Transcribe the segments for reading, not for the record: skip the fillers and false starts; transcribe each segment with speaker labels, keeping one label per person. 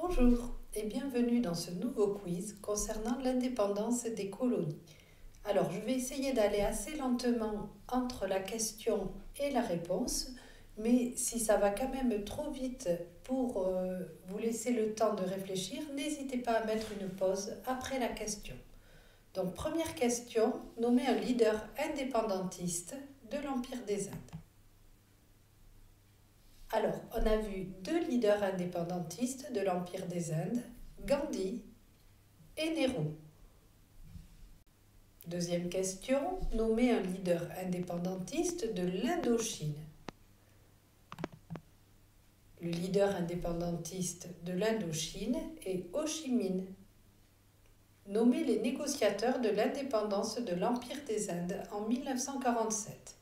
Speaker 1: Bonjour et bienvenue dans ce nouveau quiz concernant l'indépendance des colonies. Alors, je vais essayer d'aller assez lentement entre la question et la réponse, mais si ça va quand même trop vite pour vous laisser le temps de réfléchir, n'hésitez pas à mettre une pause après la question. Donc, première question, nommez un leader indépendantiste de l'Empire des Indes. Alors, on a vu deux leaders indépendantistes de l'Empire des Indes, Gandhi et Nehru. Deuxième question, nommez un leader indépendantiste de l'Indochine. Le leader indépendantiste de l'Indochine est Ho Chi Minh. Nommez les négociateurs de l'indépendance de l'Empire des Indes en 1947.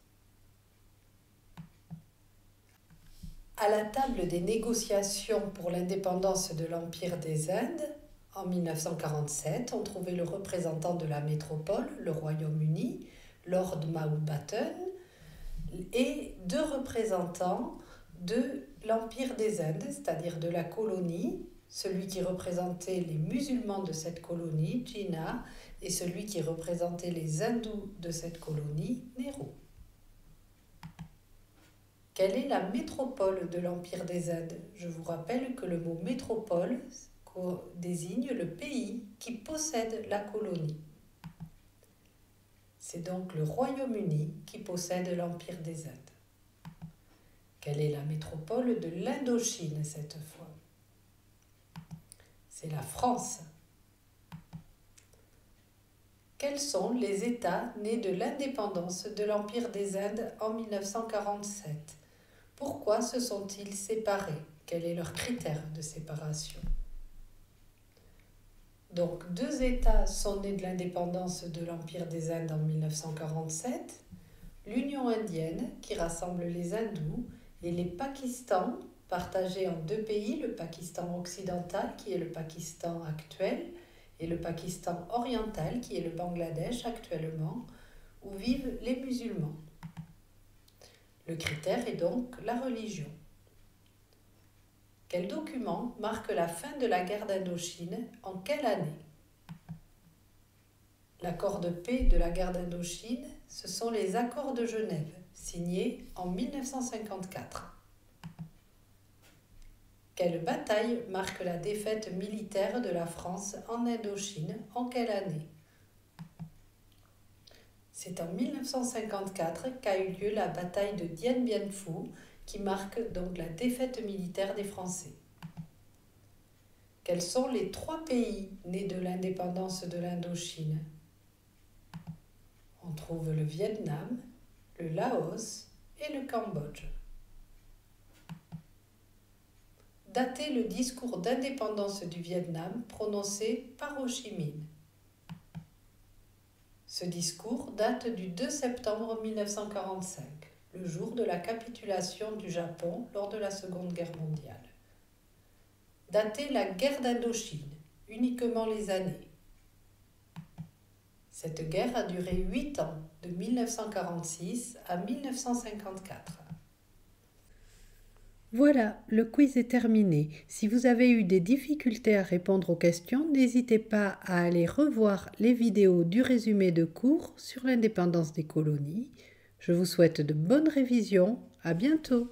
Speaker 1: À la table des négociations pour l'indépendance de l'Empire des Indes, en 1947, on trouvait le représentant de la métropole, le Royaume-Uni, Lord Mountbatten, et deux représentants de l'Empire des Indes, c'est-à-dire de la colonie, celui qui représentait les musulmans de cette colonie, Jinnah, et celui qui représentait les hindous de cette colonie, Nehru. Quelle est la métropole de l'Empire des Indes? Je vous rappelle que le mot métropole désigne le pays qui possède la colonie. C'est donc le Royaume-Uni qui possède l'Empire des Indes. Quelle est la métropole de l'Indochine cette fois? C'est la France. Quels sont les États nés de l'indépendance de l'Empire des Indes en 1947? Pourquoi se sont-ils séparés? Quel est leur critère de séparation? Donc, deux États sont nés de l'indépendance de l'Empire des Indes en 1947, l'Union indienne, qui rassemble les hindous, et les Pakistans, partagés en deux pays, le Pakistan occidental, qui est le Pakistan actuel, et le Pakistan oriental, qui est le Bangladesh actuellement, où vivent les musulmans. Le critère est donc la religion. Quel document marque la fin de la guerre d'Indochine? En quelle année? L'accord de paix de la guerre d'Indochine, ce sont les accords de Genève, signés en 1954. Quelle bataille marque la défaite militaire de la France en Indochine? En quelle année? C'est en 1954 qu'a eu lieu la bataille de Dien Bien Phu, qui marque donc la défaite militaire des Français. Quels sont les trois pays nés de l'indépendance de l'Indochine? On trouve le Vietnam, le Laos et le Cambodge. Datez le discours d'indépendance du Vietnam prononcé par Ho Chi Minh. Ce discours date du 2 septembre 1945, le jour de la capitulation du Japon lors de la Seconde Guerre mondiale. Datez la guerre d'Indochine, uniquement les années. Cette guerre a duré 8 ans, de 1946 à 1954. Voilà, le quiz est terminé. Si vous avez eu des difficultés à répondre aux questions, n'hésitez pas à aller revoir les vidéos du résumé de cours sur l'indépendance des colonies. Je vous souhaite de bonnes révisions. À bientôt.